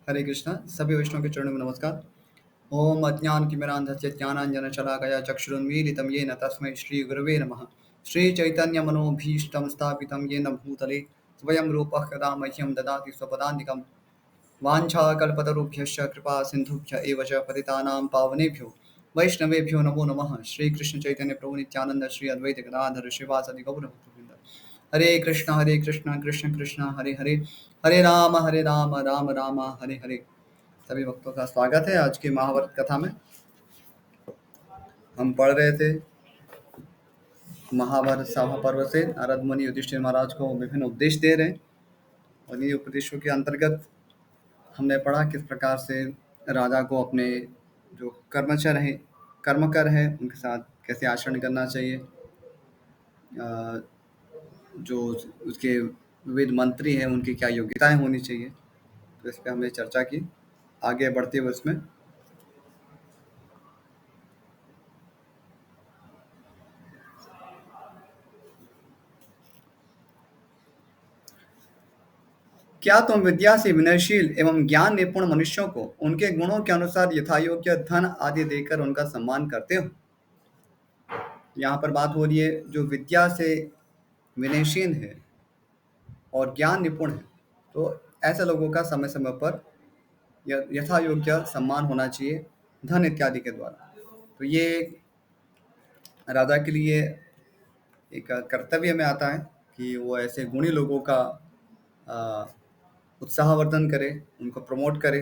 हरे कृष्णा सभी वैष्णव के चरणों में नमस्कार। ओम अज्ञानतिमिरान्धस्य ज्ञानाञ्जनशलाकया चक्षुरुन्मीलितं येन तस्मै श्रीगुरवे नमः। श्रीचैतन्यमनोभीष्टं स्थापितं येन भूतले स्वयं रूपः कदा मह्यं ददाति स्वपदान्तिकं। वाञ्छाकल्पतरुभ्यश्च कृपा सिन्धुभ्य एव च पतितानां पावनेभ्यो वैष्णवेभ्यो नमो नमः। श्रीकृष्ण चैतन्य प्रभु नित्यानंद श्री अद्वैत गदाधर श्रीवासदि गौरभक्तवृंद। हरे कृष्णा कृष्ण कृष्ण हरे हरे, हरे राम राम राम हरे हरे। सभी भक्तों का स्वागत है। आज की महाभारत कथा में हम पढ़ रहे थे महाभारत सभा पर्व से नारद मुनि युधिष्ठिर महाराज को विभिन्न उपदेश दे रहे हैं। और ये उपदेशों के अंतर्गत हमने पढ़ा किस प्रकार से राजा को अपने जो कर्मचर हैं, कर्मकर हैं, उनके साथ कैसे आचरण करना चाहिए। जो उसके विविध मंत्री हैं उनकी क्या योग्यताएं होनी चाहिए, तो इस पर हमने चर्चा की। आगे बढ़ते हुए उसमें क्या तुम विद्या से विनयशील एवं ज्ञान निपुण मनुष्यों को उनके गुणों के अनुसार यथायोग्य धन आदि देकर उनका सम्मान करते हो। यहाँ पर बात हो रही है जो विद्या से विनयशील है और ज्ञान निपुण है, तो ऐसे लोगों का समय समय पर यथा योग्य सम्मान होना चाहिए धन इत्यादि के द्वारा। तो ये राजा के लिए एक कर्तव्य में आता है कि वो ऐसे गुणी लोगों का अ, उत्साहवर्धन करे, उनको प्रमोट करे।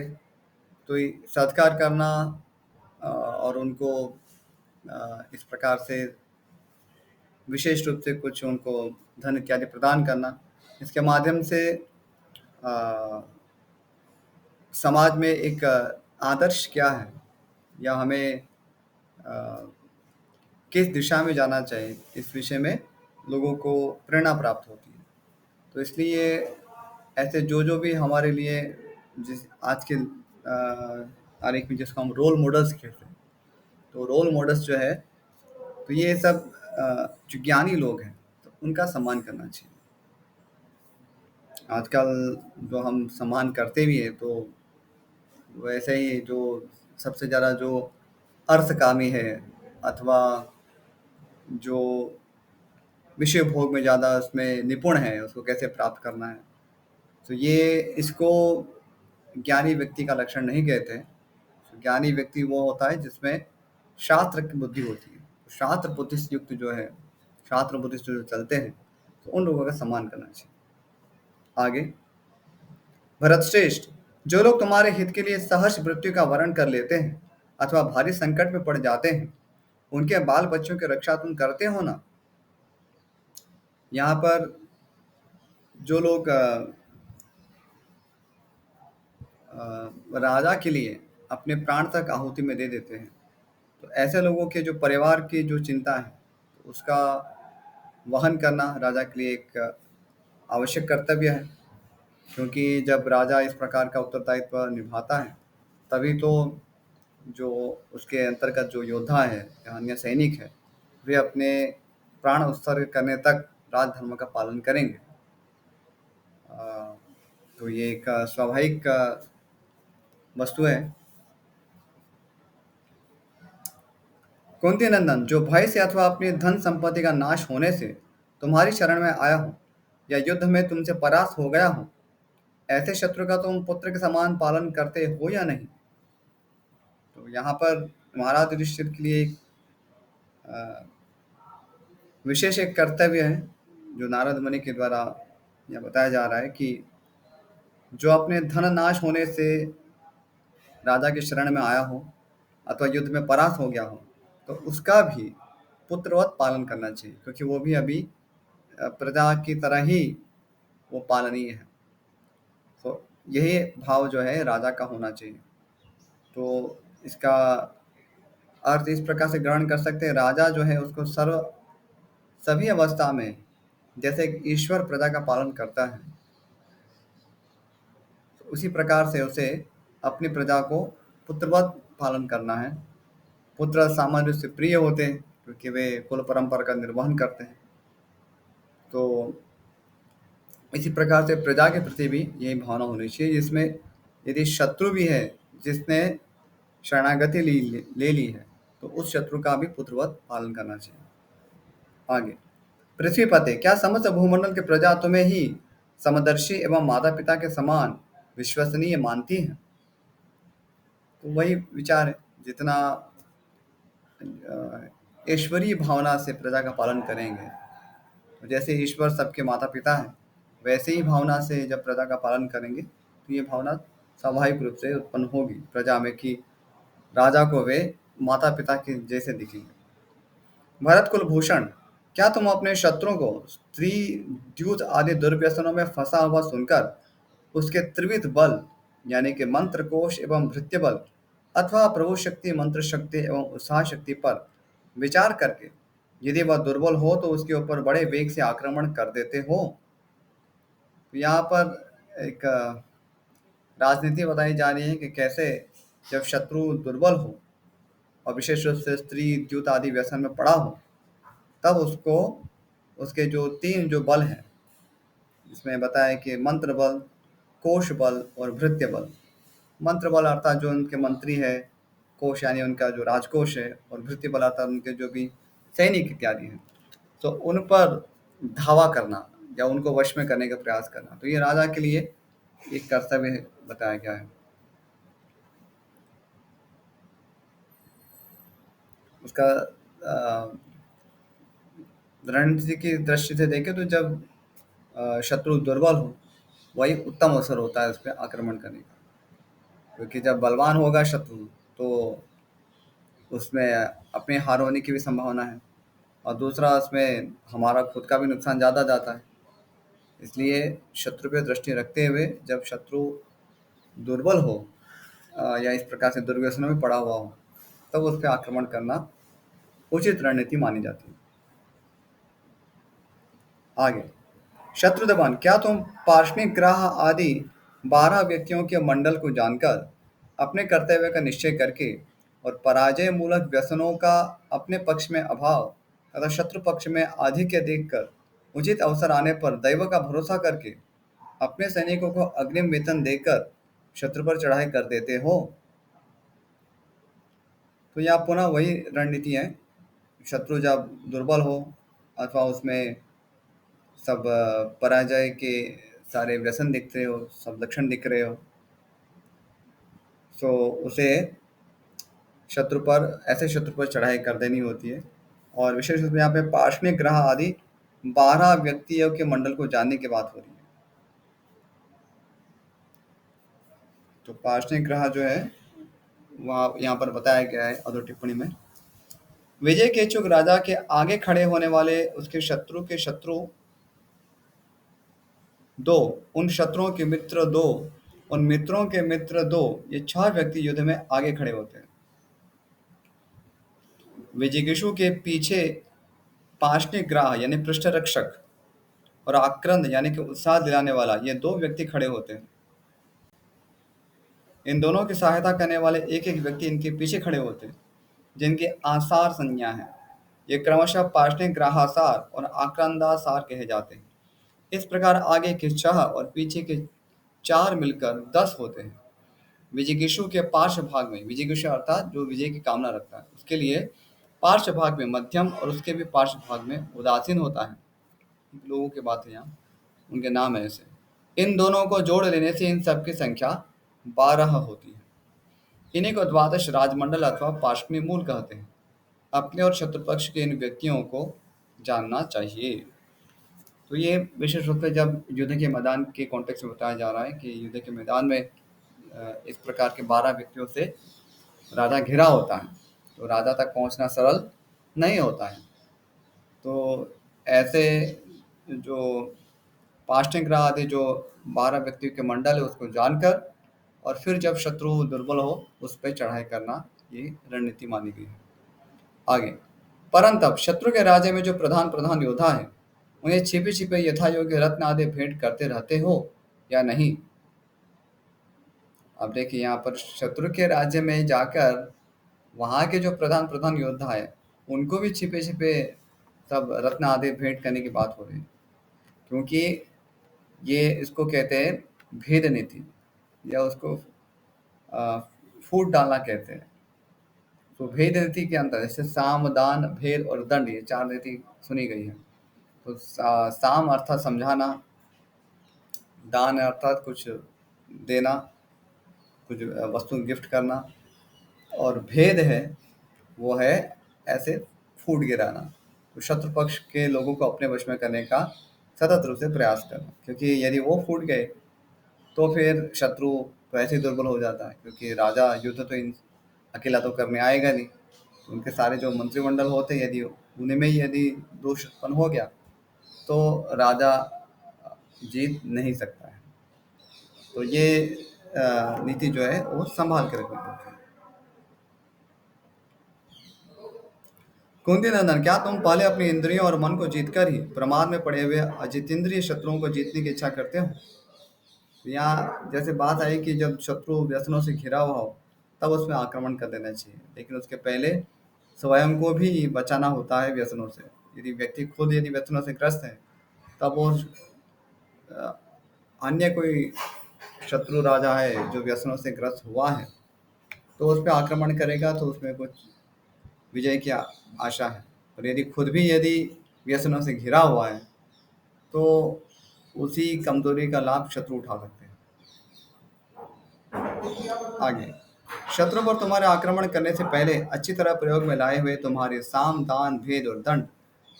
तो ये सत्कार करना और उनको इस प्रकार से विशेष रूप से कुछ उनको धन इत्यादि प्रदान करना, इसके माध्यम से अ, समाज में एक आदर्श क्या है या हमें किस दिशा में जाना चाहिए, इस विषय में लोगों को प्रेरणा प्राप्त होती है। तो इसलिए ऐसे जो भी हमारे लिए जिस आज के तारीख में जिसको हम रोल मॉडल्स कहते हैं, तो रोल मॉडल्स जो है, तो ये सब जो ज्ञानी लोग हैं तो उनका सम्मान करना चाहिए। आजकल जो हम सम्मान करते भी हैं तो वैसे ही जो सबसे ज़्यादा जो अर्थकामी है अथवा जो विषय भोग में ज़्यादा उसमें निपुण है, उसको कैसे प्राप्त करना है, तो ये इसको ज्ञानी व्यक्ति का लक्षण नहीं कहते। तो ज्ञानी व्यक्ति वो होता है जिसमें शास्त्र की बुद्धि होती है। तो शास्त्र बुद्धि से युक्त जो है, शास्त्र बुद्धि से जो चलते हैं, तो उन लोगों का सम्मान करना चाहिए। आगे, भरतश्रेष्ठ, जो लोग तुम्हारे हित के लिए सहर्ष मृत्यु का वरण कर लेते हैं अथवा भारी संकट में पड़ जाते हैं, उनके बाल बच्चों की रक्षा तुम करते हो ना। यहाँ पर जो लोग राजा के लिए अपने प्राण तक आहुति में दे देते हैं, तो ऐसे लोगों के जो परिवार की जो चिंता है, तो उसका वहन करना राजा के लिए एक आवश्यक कर्तव्य है। क्योंकि जब राजा इस प्रकार का उत्तरदायित्व निभाता है, तभी तो जो उसके अंतर्गत जो योद्धा है या अन्य सैनिक है, वे अपने प्राण उत्सर्ग करने तक राजधर्म का पालन करेंगे। अ, तो ये एक स्वाभाविक वस्तु है। कुंती नंदन, जो भय से अथवा अपनी धन संपत्ति का नाश होने से तुम्हारी शरण में आया हो या युद्ध में तुमसे परास्त हो गया हो, ऐसे शत्रु का तुम पुत्र के समान पालन करते हो या नहीं। तो यहाँ पर महाराज युधिष्ठिर के लिए एक अ, विशेष एक कर्तव्य है जो नारद मुनि के द्वारा यह बताया जा रहा है कि जो अपने धन नाश होने से राजा के शरण में आया हो अथवा युद्ध में परास्त हो गया हो, तो उसका भी पुत्रवत पालन करना चाहिए, क्योंकि वो भी अभी प्रजा की तरह ही वो पालनीय है। तो यही भाव जो है राजा का होना चाहिए। तो इसका अर्थ इस प्रकार से ग्रहण कर सकते हैं, राजा जो है उसको सभी अवस्था में जैसे एक ईश्वर प्रजा का पालन करता है, तो उसी प्रकार से उसे अपनी प्रजा को पुत्रवत पालन करना है। पुत्र सामान्य रूप से प्रिय होते हैं क्योंकि वे कुल परंपरा का निर्वहन करते हैं। तो इसी प्रकार से प्रजा के प्रति भी यही भावना होनी चाहिए, जिसमें यदि शत्रु भी है जिसने शरणागति ले ली है, तो उस शत्रु का भी पुत्रवत पालन करना चाहिए। आगे, पृथ्वी पते, क्या समस्त भूमंडल के प्रजा तुम्हें ही समदर्शी एवं माता पिता के समान विश्वसनीय मानती है? तो वही विचार है, जितना ईश्वरीय भावना से प्रजा का पालन करेंगे, तो जैसे ईश्वर सबके माता पिता है, वैसे ही भावना से जब प्रजा का पालन करेंगे तो ये भावना स्वाभाविक रूप से उत्पन्न होगी प्रजा में कि राजा को वे माता पिता के जैसे दिखेंगे। भरत कुलभूषण, क्या तुम अपने शत्रुओं को स्त्री द्यूत आदि दुर्व्यसनों में फंसा हुआ सुनकर उसके त्रिविध बल यानी कि मंत्र कोश एवं भृत्य बल अथवा प्रभु शक्ति मंत्र शक्ति एवं उत्साह शक्ति पर विचार करके यदि वह दुर्बल हो तो उसके ऊपर बड़े वेग से आक्रमण कर देते हो? तो यहाँ पर एक राजनीति बताई जा रही है कि कैसे जब शत्रु दुर्बल हो और विशेष रूप से स्त्री द्यूत आदि व्यसन में पड़ा हो, तब उसको उसके जो तीन जो बल हैं, इसमें बताया कि मंत्र बल, कोश बल और भृत्य बल। मंत्र बल अर्थात जो उनके मंत्री है, कोश यानी उनका जो राजकोष है, और भृत्य बल अर्थात उनके जो भी सैनिक इत्यादि हैं, तो उन पर धावा करना या उनको वश में करने का प्रयास करना, तो ये राजा के लिए एक कर्तव्य बताया गया है। उसका रणनीति की दृष्टि से देखें तो जब शत्रु दुर्बल हो, वही उत्तम अवसर होता है उस पर आक्रमण करने का, क्योंकि जब बलवान होगा शत्रु तो उसमें अपने हार होने की भी संभावना है, और दूसरा उसमें हमारा खुद का भी नुकसान ज़्यादा जाता है। इसलिए शत्रु पे दृष्टि रखते हुए जब शत्रु दुर्बल हो या इस प्रकार से दुर्व्यसनों में पड़ा हुआ हो, तब उस पर आक्रमण करना उचित रणनीति मानी जाती है। आगे, शत्रु दमन, क्या तुम पार्षणिक ग्रह आदि 12 व्यक्तियों के मंडल को जानकर अपने कर्तव्य का निश्चय करके और पराजय मूलक व्यसनों का अपने पक्ष में अभाव तथा शत्रु पक्ष में आधिक्य देखकर उचित अवसर आने पर दैव का भरोसा करके अपने सैनिकों को अग्रिम वेतन देकर शत्रु पर चढ़ाई कर देते हो? तो यहाँ पुनः वही रणनीति है, शत्रु जब दुर्बल हो अथवा उसमें सब पराजय के सारे व्यसन दिख रहे हो, सब लक्षण दिख रहे हो, तो उसे ऐसे शत्रु पर चढ़ाई कर देनी होती है। और विशेष रूप से यहाँ पे पार्षणिक ग्रह आदि 12 व्यक्तियों के मंडल को जानने की बात हो रही है। तो पार्षणिक ग्रह जो है वहाँ यहाँ पर बताया गया है अधो टिप्पणी में, विजय के इच्छुक राजा के आगे खड़े होने वाले उसके शत्रु के शत्रु दो, उन शत्रुओं के मित्र दो, उन मित्रों के मित्र दो, ये 6 व्यक्ति युद्ध में आगे खड़े होते हैं। विजिगीषु के पीछे पार्षणिक ग्राह यानी पृष्ठ रक्षक और आक्रंद यानी कि उत्साह दिलाने वाला, ये 2 व्यक्ति खड़े होते हैं। इन दोनों की सहायता करने वाले एक एक व्यक्ति इनके पीछे खड़े होते हैं, जिनकी आसार संज्ञा है। ये क्रमशः पार्षणिक ग्राहासार और आक्रंदासार कहे जाते हैं। इस प्रकार आगे के 6 और पीछे के 4 मिलकर 10 होते हैं। विजिगीषु के पार्श्व भाग में, विजिगीषु अर्थात जो विजय की कामना रखता है, उसके लिए पार्श्व भाग में मध्यम और उसके भी पार्श्व भाग में उदासीन होता है। लोगों की बात है यहाँ, उनके नाम है ऐसे। इन दोनों को जोड़ लेने से इन सब की संख्या 12 होती है। इन्हीं को द्वादश राजमंडल अथवा पार्षणी मूल कहते हैं। अपने और शत्रु पक्ष के इन व्यक्तियों को जानना चाहिए। तो ये विशेष रूप से जब युद्ध के मैदान के कॉन्टेक्स्ट में बताया जा रहा है कि युद्ध के मैदान में इस प्रकार के 12 व्यक्तियों से राजा घिरा होता है, तो राजा तक पहुंचना सरल नहीं होता है। तो ऐसे जो पार्षणिक ग्रह आदि जो 12 व्यक्तियों के मंडल है उसको जानकर और फिर जब शत्रु दुर्बल हो उस पर चढ़ाई करना, ये रणनीति मानी गई है। आगे, परंतु शत्रु के राज्य में जो प्रधान प्रधान योद्धा है, उन्हें छिपे छिपे यथा योग्य रत्न आदि भेंट करते रहते हो या नहीं? अब देखिए, यहाँ पर शत्रु के राज्य में जाकर वहाँ के जो प्रधान प्रधान योद्धा है उनको भी छिपे छिपे सब रत्न आदि भेंट करने की बात हो रही है, क्योंकि ये इसको कहते हैं भेद नीति, या उसको फूट डालना कहते हैं। तो भेद नीति के अंतर जैसे साम, दान, भेद और दंड, ये चार नीति सुनी गई है। तो साम अर्थात समझाना, दान अर्थात कुछ देना, कुछ वस्तु गिफ्ट करना, और भेद है वो है ऐसे फूट गिराना। तो शत्रु पक्ष के लोगों को अपने वश में करने का सतत रूप से प्रयास करना, क्योंकि यदि वो फूट गए तो फिर शत्रु तो ऐसे ही दुर्बल हो जाता है, क्योंकि राजा युद्ध तो अकेला तो करने आएगा नहीं। तो उनके सारे जो मंत्रिमंडल होते हैं, यदि उन्हीं में ही यदि दोष उत्पन्न हो गया तो राजा जीत नहीं सकता है। तो ये नीति जो है वो संभाल के रखनी पड़ती है। कुंती नंदन, क्या तुम पहले अपनी इंद्रियों और मन को जीतकर ही प्रमाद में पड़े हुए अजितेंद्रिय शत्रुओं को जीतने की इच्छा करते हो? तो यहाँ जैसे बात आई कि जब शत्रु व्यसनों से घिरा हुआ हो तब उसमें आक्रमण कर देना चाहिए, लेकिन उसके पहले स्वयं को भी बचाना होता है व्यसनों से। यदि व्यक्ति खुद यदि व्यसनों से ग्रस्त है तब वो अ, अन्य कोई शत्रु राजा है जो व्यसनों से ग्रस्त हुआ है तो उस पर आक्रमण करेगा तो उसमें कुछ विजय की आशा है। और यदि खुद भी यदि व्यसनों से घिरा हुआ है तो उसी कमजोरी का लाभ शत्रु उठा सकते हैं। आगे, शत्रु पर तुम्हारे आक्रमण करने से पहले अच्छी तरह प्रयोग में लाए हुए तुम्हारे साम, दान, भेद और दंड,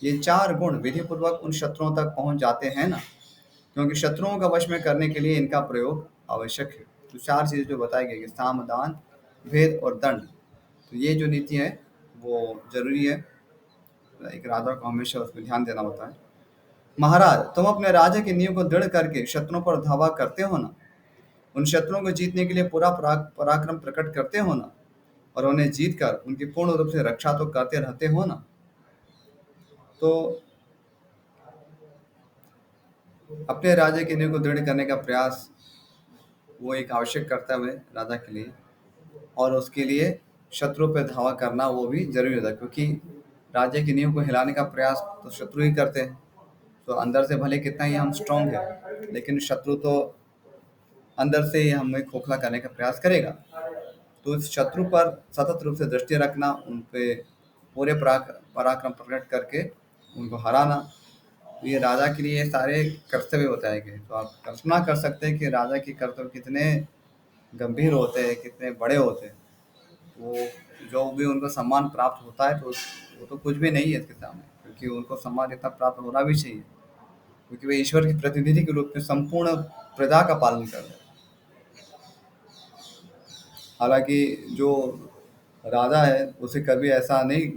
ये चार गुण विधि पूर्वक उन शत्रुओं तक पहुंच जाते हैं ना, क्योंकि शत्रुओं का वश में करने के लिए इनका प्रयोग आवश्यक है। तो चार चीजें जो बताई गई, साम, दान, भेद और दंड, तो ये जो नीति है वो जरूरी है। एक राजा को हमेशा उस पर ध्यान देना होता है। महाराज, तुम अपने राज्य की नींव को दृढ़ करके शत्रुओं पर धावा करते हो ना, उन शत्रुओं को जीतने के लिए पूरा पराक्रम प्रकट करते हो ना, और उन्हें जीत कर उनकी पूर्ण रूप से रक्षा तो करते रहते हो ना। तो अपने राज्य की नींव को दृढ़ करने का प्रयास वो एक आवश्यक कर्तव्य है राजा के लिए, और उसके लिए शत्रु पर धावा करना वो भी जरूरी होता है, क्योंकि राज्य की नींव को हिलाने का प्रयास तो शत्रु ही करते हैं। तो अंदर से भले कितना ही हम स्ट्रांग है, लेकिन शत्रु तो अंदर से ही हमें खोखला करने का प्रयास करेगा। तो इस शत्रु पर सतत रूप से दृष्टि रखना, उन पे पूरे पराक्रम प्रकट करके उनको हराना, तो ये राजा के लिए सारे कर्तव्य बताए गए। तो आप कल्पना कर सकते हैं कि राजा के कर्तव्य कितने गंभीर होते हैं, कितने बड़े होते हैं। वो जो भी उनको सम्मान प्राप्त होता है तो वो तो कुछ भी नहीं है इसके सामने, क्योंकि उनको सम्मान इतना प्राप्त होना भी चाहिए, क्योंकि वे ईश्वर के प्रतिनिधि के रूप में संपूर्ण प्रजा का पालन कर रहे हैं। हालांकि जो राजा है उसे कभी ऐसा नहीं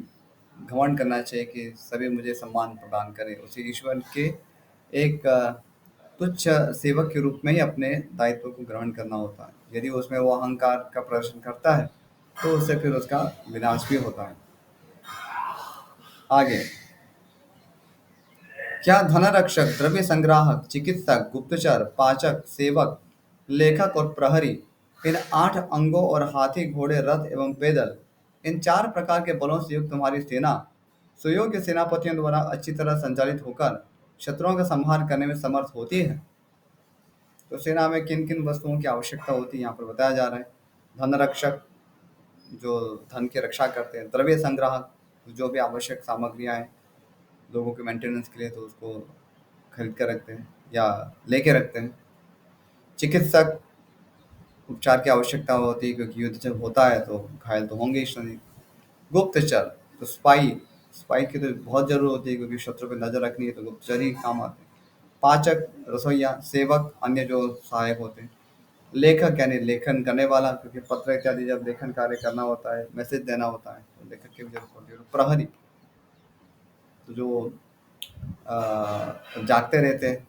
घमंड करना चाहिए कि सभी मुझे सम्मान प्रदान करें। उसे ईश्वर के एक तुच्छ सेवक के रूप में ही अपने दायित्व को ग्रहण करना होता है। यदि उसमें वो अहंकार का प्रदर्शन करता है तो उससे फिर उसका विनाश भी होता है। आगे, क्या धनरक्षक, द्रव्य संग्राहक, चिकित्सक, गुप्तचर, पाचक, सेवक, लेखक और प्रहरी, इन 8 अंगों और हाथी, घोड़े, रथ एवं पैदल, इन 4 प्रकार के बलों से युक्त तुम्हारी सेना सुयोग्य सेनापतियों द्वारा अच्छी तरह संचालित होकर शत्रुओं का संहार करने में समर्थ होती है? तो सेना में किन किन वस्तुओं की आवश्यकता होती है यहाँ पर बताया जा रहा है। धनरक्षक, जो धन की रक्षा करते हैं। द्रव्य संग्राहक, जो भी आवश्यक सामग्रियाँ हैं लोगों के मेंटेनेंस के लिए, तो उसको खरीद कर रखते हैं या लेके रखते हैं। चिकित्सक, उपचार की आवश्यकता होती है, क्योंकि युद्ध जब होता है तो घायल तो होंगे ही शरीर। गुप्तचर, तो स्पाई, स्पाई की तो बहुत जरूरत होती है, क्योंकि शत्रु पर नजर रखनी है तो गुप्तचर ही काम आते हैं। पाचक, रसोईया, सेवक, अन्य जो सहायक होते हैं। लेखक यानी लेखन करने वाला, क्योंकि पत्र इत्यादि जब लेखन कार्य करना होता है, मैसेज देना होता है, तो लेखक की भी जरूरत होती है। प्रहरी, तो जो जागते रहते हैं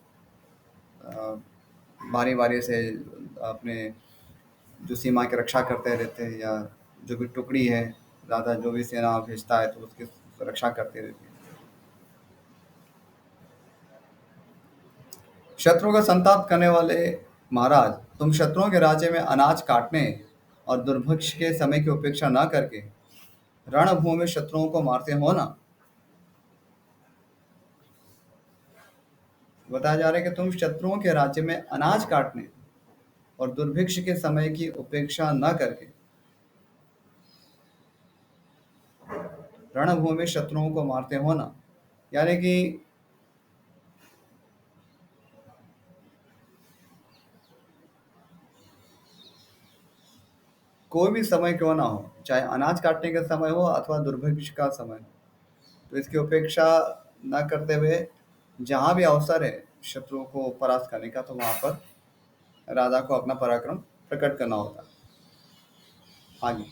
बारी बारी से, अपने जो सीमा की रक्षा करते रहते हैं, या जो भी टुकड़ी है राजा जो भी सेना भेजता है तो उसकी रक्षा करते रहते हैं। शत्रु का संताप करने वाले महाराज, तुम शत्रुओं के राज्य में अनाज काटने और दुर्भिक्ष के समय की उपेक्षा न करके रणभूमि में शत्रुओं को मारते हो ना। बताया जा रहा है कि तुम शत्रुओं के राज्य में अनाज काटने और दुर्भिक्ष के समय की उपेक्षा न करके रणभूमि में शत्रुओं को मारते हो ना। यानी कि कोई भी समय क्यों ना हो, चाहे अनाज काटने का समय हो अथवा दुर्भिक्ष का समय हो, तो इसकी उपेक्षा न करते हुए जहाँ भी अवसर है शत्रुओं को परास्त करने का, तो वहाँ पर राजा को अपना पराक्रम प्रकट करना होता है। आगे,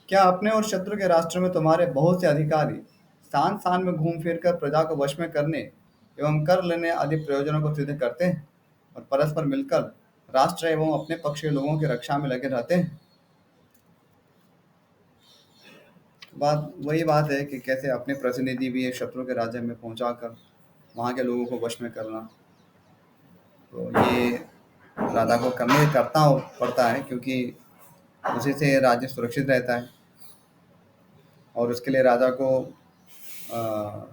क्या अपने और शत्रु के राष्ट्र में तुम्हारे बहुत से अधिकारी स्थान स्थान में घूम फिर कर प्रजा को वश में करने एवं कर लेने आदि प्रयोजनों को सिद्ध करते हैं और परस्पर मिलकर राष्ट्र एवं अपने पक्ष के लोगों की रक्षा में लगे रहते हैं? बात वही बात है कि कैसे अपने प्रतिनिधि भी एक शत्रु के राज्य में पहुंचाकर वहां के लोगों को वश में करना। तो ये राजा को पड़ता है, क्योंकि उसी से राज्य सुरक्षित रहता है और उसके लिए राजा को अ,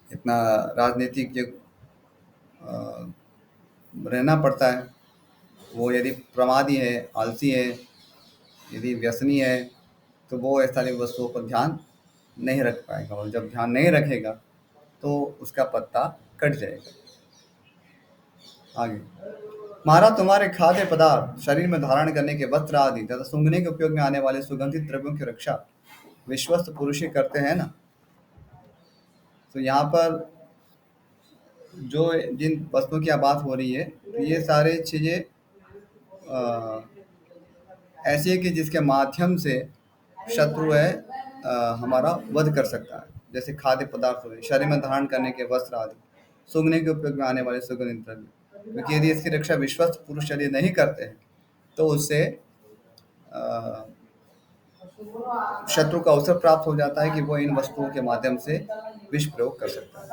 इतना राजनीतिक जो रहना पड़ता है। वो यदि प्रमादी है, आलसी है, यदि व्यसनी है, तो वो इस सारी वस्तुओं पर ध्यान नहीं रख पाएगा, और जब ध्यान नहीं रखेगा तो उसका पत्ता कट जाएगा। आगे, मारा तुम्हारे खाद्य पदार्थ, शरीर में धारण करने के वस्त्र आदि तथा सूंघने के उपयोग में आने वाले सुगंधित द्रव्यों की रक्षा विश्वस्त पुरुष ही करते हैं ना। तो यहाँ पर जो जिन वस्तुओं की बात हो रही है, तो ये सारे चीजें अ, ऐसी है कि जिसके माध्यम से शत्रु है हमारा वध कर सकता है। जैसे खाद्य पदार्थ हुए, शरीर में धारण करने के वस्त्र आदि, सूंघने के उपयोग में आने वाले सुगंधित द्रव्य, क्योंकि यदि इसकी रक्षा विश्वस्त पुरुष यदि नहीं करते हैं तो उससे अ, शत्रु का अवसर प्राप्त हो जाता है कि वो इन वस्तुओं के माध्यम से विष प्रयोग कर सकता है।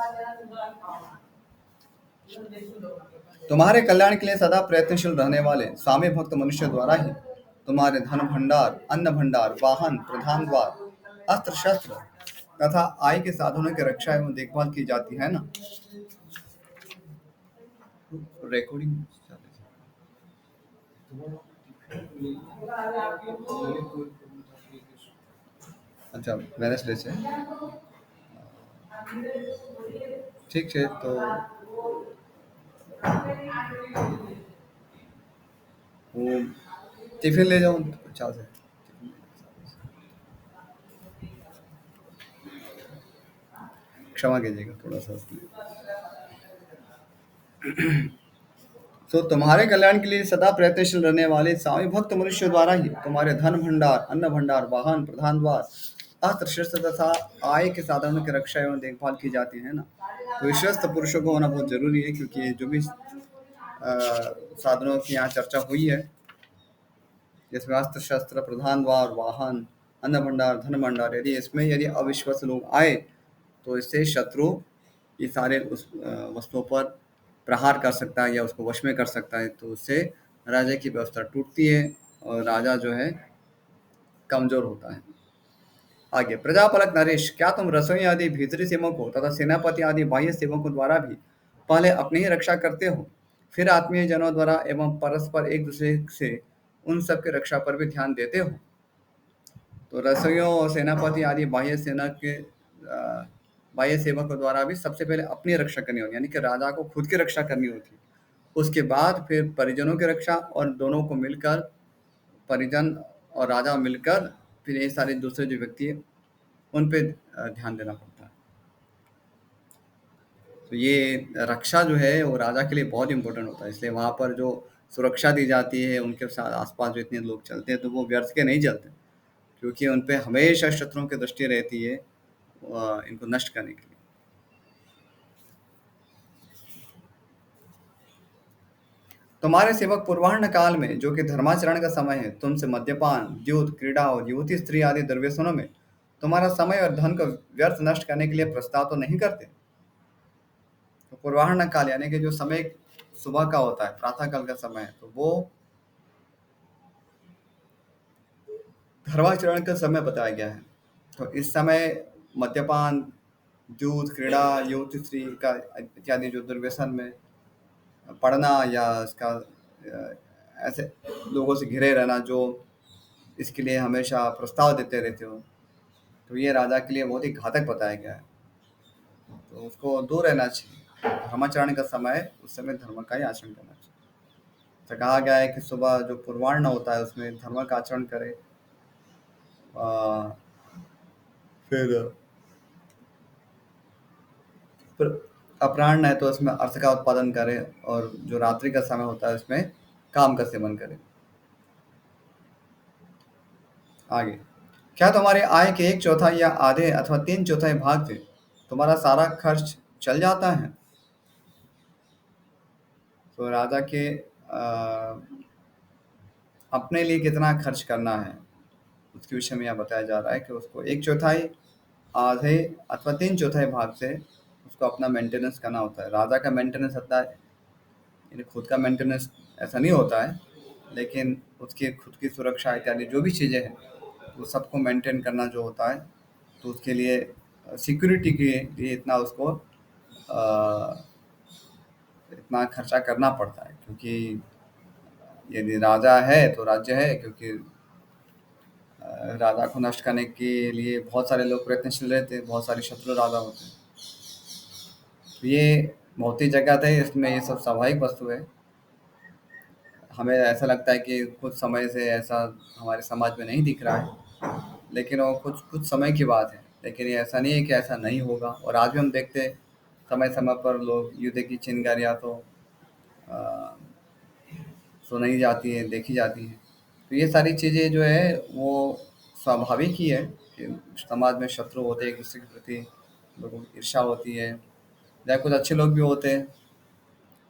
तुम्हारे कल्याण के लिए सदा प्रयत्नशील रहने वाले स्वामी भक्त मनुष्य द्वारा ही तुम्हारे धन भंडार, अन्न भंडार, वाहन, प्रधान द्वार, अस्त्र शस्त्र तथा आय के साधनों की रक्षा एवं देखभाल की जाती है ना। रिकॉर्डिंग। अच्छा, वेनेसडे से ठीक है। तो वो टिफिन ले जाओ अच्छा से। क्षमा कीजिएगा थोड़ा सा उसके लिए। तो तुम्हारे कल्याण के लिए सदा प्रयत्नशील रहने वाले स्वामी भक्त मनुष्य द्वारा ही तुम्हारे धन भंडार, अन्न भंडार, वाहन, प्रधान द्वार, अस्त्र शस्त्र तथा आय के साधनों की रक्षा एवं देखभाल की जाती है ना। तो विश्वस्त पुरुषों को होना बहुत जरूरी है, क्योंकि जो भी साधनों की यहाँ चर्चा हुई है, जिसमें अस्त्र शस्त्र, प्रधान द्वार, वाहन, अन्न भंडार, धन भंडार, यदि इसमें यदि अविश्वास लोग आए तो इससे शत्रु ये सारे उस वस्तुओं पर प्रहार कर सकता है या उसको वश में कर सकता है, तो उससे राजा की व्यवस्था टूटती है और राजा जो है कमजोर होता है। आगे, प्रजापालक नरेश, क्या तुम रसोई आदि भीतरी सेवकों तथा सेनापति आदि बाह्य सेवकों द्वारा भी पहले अपनी ही रक्षा करते हो, फिर आत्मीय जनों द्वारा एवं परस्पर एक दूसरे से उन सब की रक्षा पर भी ध्यान देते हो? तो रसोइयों और सेनापति आदि बाह्य सेवकों द्वारा भी सबसे पहले अपनी रक्षा करनी होगी, यानी कि राजा को खुद की रक्षा करनी होती है। उसके बाद फिर परिजनों की रक्षा, और दोनों को मिलकर, परिजन और राजा मिलकर फिर ये सारे दूसरे जो व्यक्ति है उन पे ध्यान देना पड़ता है। तो ये रक्षा जो है वो राजा के लिए बहुत इंपॉर्टेंट होता है, इसलिए वहाँ पर जो सुरक्षा दी जाती है, उनके साथ आसपास जो इतने लोग चलते हैं तो वो व्यर्थ के नहीं चलते, क्योंकि उन पे हमेशा शत्रुओं की दृष्टि रहती है इनको नष्ट करने के लिए। तुम्हारे सेवक पूर्वाह्न काल में, जो कि धर्माचरण का समय है, तुमसे मद्यपान, द्यूत, क्रीड़ा और युवती स्त्री आदि दुर्व्यसनों में तुम्हारा समय और धन को व्यर्थ नष्ट करने के लिए प्रस्ताव तो नहीं करते? तो पूर्वाह्न काल यानी कि जो समय सुबह का होता है, प्रातः काल का समय है, तो वो धर्माचरण का समय बताया गया है। तो इस समय मद्यपान, दूध, क्रीड़ा, युवती स्त्री का इत्यादि जो दुर्व्यसन में पड़ना या इसका ऐसे लोगों से घिरे रहना जो इसके लिए हमेशा प्रस्ताव देते रहते हो, तो ये राजा के लिए बहुत ही घातक बताया गया है। तो उसको दूर रहना चाहिए। धर्माचरण का समय है, उस समय धर्म का ही आचरण करना चाहिए। तो कहा गया है कि सुबह जो पूर्वाह्न होता है उसमें धर्म का आचरण करे, आ, फिर फिर अपराह्न है तो उसमें अर्थ का उत्पादन करे, और जो रात्रि का समय होता है उसमें काम का सेवन करे। आगे, क्या तुम्हारी आय के एक चौथाई या आधे अथवा तीन चौथाई भाग से तुम्हारा सारा खर्च चल जाता है? तो राजा के अपने लिए कितना खर्च करना है उसके विषय में यह बताया जा रहा है कि उसको एक चौथाई, आधे अथवा तीन चौथाई भाग से उसको अपना मेंटेनेंस करना होता है। राजा का मेंटेनेंस होता है, यानी खुद का मेंटेनेंस ऐसा नहीं होता है, लेकिन उसकी खुद की सुरक्षा इत्यादि जो भी चीज़ें हैं वो सबको मेंटेन करना जो होता है, तो उसके लिए सिक्योरिटी के लिए इतना उसको इतना खर्चा करना पड़ता है, क्योंकि यदि राजा है तो राज्य है, क्योंकि राजा को नष्ट करने के लिए बहुत सारे लोग प्रयत्नशील रहते हैं, बहुत सारे शत्रु राजा होते हैं। तो ये बहुत ही जगह है, इसमें ये सब स्वाभाविक वस्तु है। हमें ऐसा लगता है कि कुछ समय से ऐसा हमारे समाज में नहीं दिख रहा है, लेकिन वो कुछ कुछ समय की बात है। लेकिन ये ऐसा नहीं है कि ऐसा नहीं होगा, और आज भी हम देखते हैं समय समय पर लोग युद्ध की चिंगारियाँ तो अ, सुनाई जाती है, देखी जाती है। तो ये सारी चीज़ें जो है वो स्वाभाविक ही है कि समाज में शत्रु होते हैं, एक दूसरे के प्रति लोगों की ईर्ष्या होती है। चाहे कुछ अच्छे लोग भी होते हैं,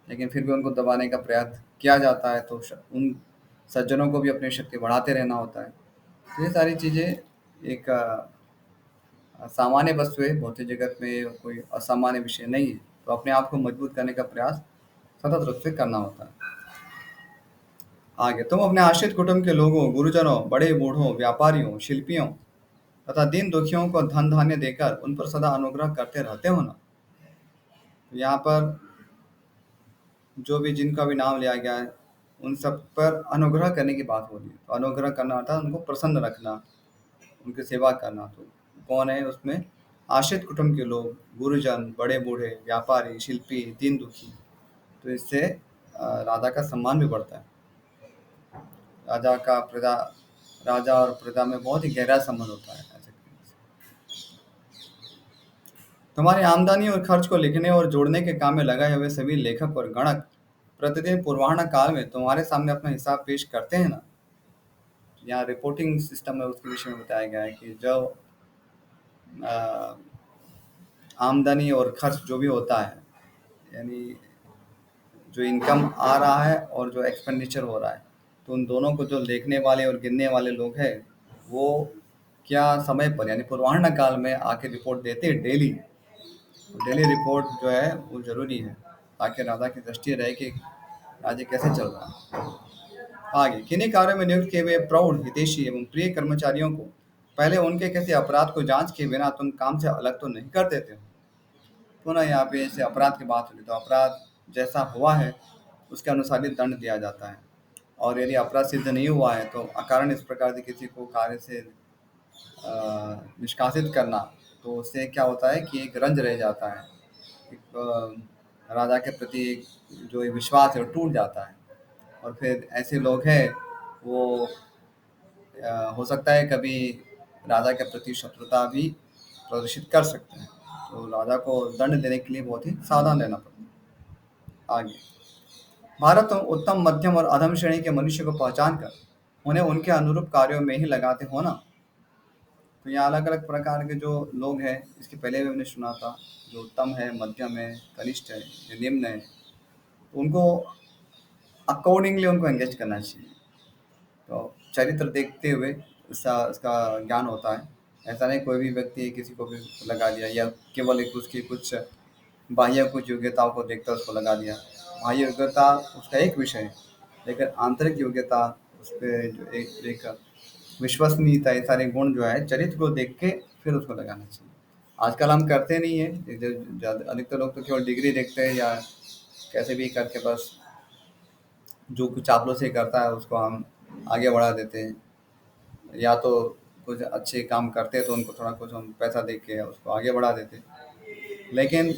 लेकिन फिर भी उनको दबाने का प्रयास किया जाता है, तो उन सज्जनों को भी अपनी शक्ति बढ़ाते रहना होता है। तो ये सारी चीज़ें एक सामान्य वस्तु है, भौतिक जगत में कोई असामान्य विषय नहीं है। तो अपने आप को मजबूत करने का प्रयास सतत रूप से करना होता है। आगे, तुम अपने आश्रित कुटुंब के लोगों, गुरुजनों, बड़े बूढ़ों, व्यापारियों, शिल्पियों तथा दीन दुखियों को धन धान्य देकर उन पर सदा अनुग्रह करते रहते हो ना? तो यहाँ पर जो भी जिनका भी नाम लिया गया है, उन सब पर अनुग्रह करने की बात हो रही है। तो अनुग्रह करना अर्थात उनको प्रसन्न रखना, उनकी सेवा करना। तो कौन है उसमें? आश्रित कुटुंब के लोग, गुरुजन, बड़े बूढ़े, व्यापारी, शिल्पी, दीन दुखी। तो इससे राजा का सम्मान भी बढ़ता है। राजा का प्रजा राजा और प्रजा में बहुत ही गहरा संबंध होता है ऐसे करने से। तुम्हारी आमदनी और खर्च को लिखने और जोड़ने के काम में लगाए हुए सभी लेखक और गणक प्रतिदिन पूर्वाह्न काल में तुम्हारे सामने अपना हिसाब पेश करते हैं ना? यहाँ रिपोर्टिंग सिस्टम है, उसके विषय में बताया गया है कि जो अ, आमदनी और खर्च जो भी होता है, यानी जो इनकम आ रहा है और जो एक्सपेंडिचर हो रहा है, तो उन दोनों को जो देखने वाले और गिनने वाले लोग हैं, वो क्या समय पर यानी पूर्वाह्न काल में आके रिपोर्ट देते हैं डेली। डेली रिपोर्ट जो है वो ज़रूरी है, ताकि राजा की दृष्टि रहे कि राज्य कैसे चल रहा है। आगे, किन्हीं कार्यों में नियुक्त किए हुए प्रौढ़, हितैषी एवं प्रिय कर्मचारियों को पहले उनके किसी अपराध को जांच किए बिना तुम काम से अलग तो नहीं कर देते हो? पुनः यहाँ पे जैसे अपराध की बात होती, तो अपराध जैसा हुआ है उसके अनुसार ही दंड दिया जाता है। और यदि अपराध सिद्ध नहीं हुआ है तो अकारण इस प्रकार से किसी को कार्य से निष्कासित करना, तो उससे क्या होता है कि एक रंज रह जाता है, एक राजा के प्रति जो एक विश्वास है वो टूट जाता है। और फिर ऐसे लोग हैं वो हो सकता है कभी राजा के प्रति शत्रुता भी प्रदर्शित कर सकते हैं। तो राजा को दंड देने के लिए बहुत ही सावधान रहना पड़ता है। आगे, भारत में उत्तम, मध्यम और अधम श्रेणी के मनुष्य को पहचान कर उन्हें उनके अनुरूप कार्यों में ही लगाते हो ना? तो यहाँ अलग अलग प्रकार के जो लोग हैं, इसके पहले भी हमने सुना था, जो उत्तम है, मध्यम है, कनिष्ठ है, जो निम्न है, उनको अकॉर्डिंगली उनको एंगेज करना चाहिए। तो चरित्र देखते हुए इसका इसका ज्ञान होता है। ऐसा नहीं कोई भी व्यक्ति किसी को भी लगा दिया, या केवल एक उसकी कुछ बाह्य कुछ योग्यताओं को देखकर उसको लगा दिया। बाह्य योग्यता उसका एक विषय है, लेकिन आंतरिक योग्यता, उस पर जो एक विश्वसनीयता, ये सारे गुण जो है चरित्र को देख के फिर उसको लगाना चाहिए। आजकल हम करते नहीं है, अधिकतर लोग तो केवल डिग्री देखते हैं या कैसे भी करके बस जो कुछ चापलूसी करता है उसको हम आगे बढ़ा देते हैं, या तो कुछ अच्छे काम करते हैं तो उनको थोड़ा कुछ हम पैसा दे के उसको आगे बढ़ा देते हैं। लेकिन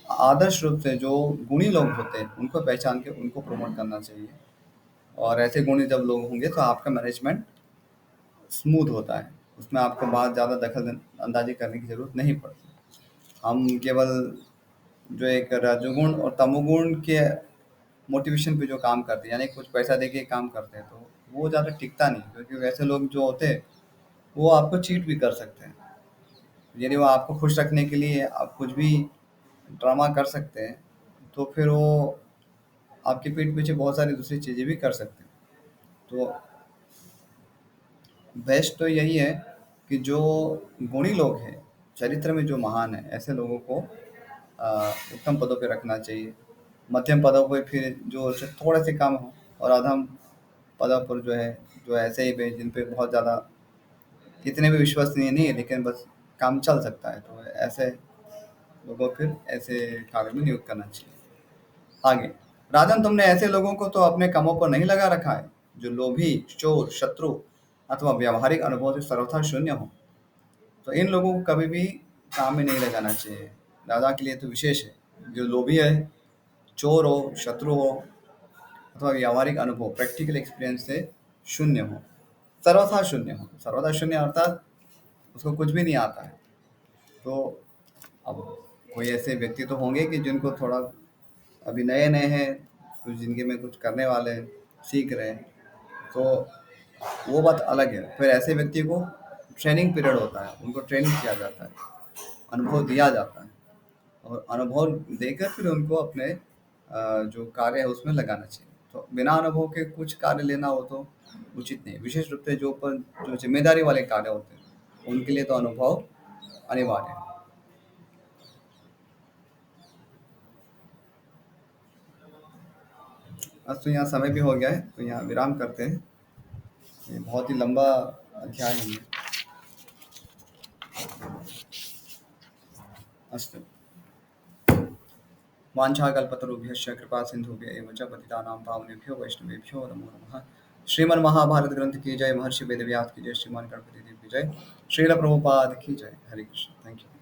आदर्श रूप से जो गुणी लोग होते हैं उनको पहचान के उनको प्रमोट करना चाहिए, और ऐसे गुणी जब लोग होंगे तो आपका मैनेजमेंट स्मूथ होता है, उसमें आपको बहुत ज़्यादा दखल अंदाजी करने की ज़रूरत नहीं पड़ती। हम केवल जो एक रजोगुण और तमोगुण के मोटिवेशन पे जो काम करते हैं, यानी कुछ पैसा दे के काम करते हैं, तो वो ज़्यादा टिकता नहीं, क्योंकि वैसे लोग जो होते हैं वो आपको चीट भी कर सकते हैं। यदि वो आपको खुश रखने के लिए आप कुछ भी ड्रामा कर सकते हैं, तो फिर वो आपके पीठ पीछे बहुत सारी दूसरी चीज़ें भी कर सकते हैं। तो बेस्ट तो यही है कि जो गुणी लोग हैं, चरित्र में जो महान है, ऐसे लोगों को उत्तम पदों पे रखना चाहिए। मध्यम पदों पे फिर जो थोड़े से कम हो, और अधम पदों पर जो है, जो ऐसे ही पे जिन पे बहुत ज़्यादा इतने भी विश्वसनीय नहीं है लेकिन बस काम चल सकता है, तो ऐसे लोगों को फिर ऐसे कार्य में नियुक्त करना चाहिए। आगे, राजन, तुमने ऐसे लोगों को तो अपने कामों पर नहीं लगा रखा है जो लोभी, चोर, शत्रु अथवा व्यावहारिक अनुभव से सर्वथा शून्य हो। तो इन लोगों को कभी भी काम में नहीं लगाना चाहिए। राजा के लिए तो विशेष है, जो लोभी है, चोर हो, शत्रु हो अथवा व्यावहारिक अनुभव, प्रैक्टिकल एक्सपीरियंस से शून्य हो, सर्वथा शून्य हो। सर्वथा शून्य अर्थात उसको कुछ भी नहीं आता है। तो अब कोई ऐसे व्यक्ति तो होंगे कि जिनको थोड़ा अभी नए नए हैं, कुछ ज़िंदगी में कुछ करने वाले हैं, सीख रहे हैं, तो वो बात अलग है। फिर ऐसे व्यक्ति को ट्रेनिंग पीरियड होता है, उनको ट्रेनिंग किया जाता है, अनुभव दिया जाता है, और अनुभव देकर फिर उनको अपने जो कार्य है उसमें लगाना चाहिए। तो बिना अनुभव के कुछ कार्य लेना हो तो उचित नहीं। विशेष रूप से जो जिम्मेदारी वाले कार्य होते हैं उनके लिए तो अनुभव अनिवार्य है। आज तो यहाँ समय भी हो गया है, तो यहाँ विराम करते हैं। ये बहुत ही लंबा अध्याय है ये। अस्तु। वाञ्छाकल्पतरुभ्यश्च कृपा सिन्धुभ्य एव च पतितानां पावनेभ्यो वैष्णवेभ्यो नमो नमः। श्रीमद् महाभारत ग्रंथ की जय, महर्षि वेदव्यास की जय, श्रीमान गणपति देव की जय, श्रील प्रभुपाद की जय। हरे कृष्ण। Thank you.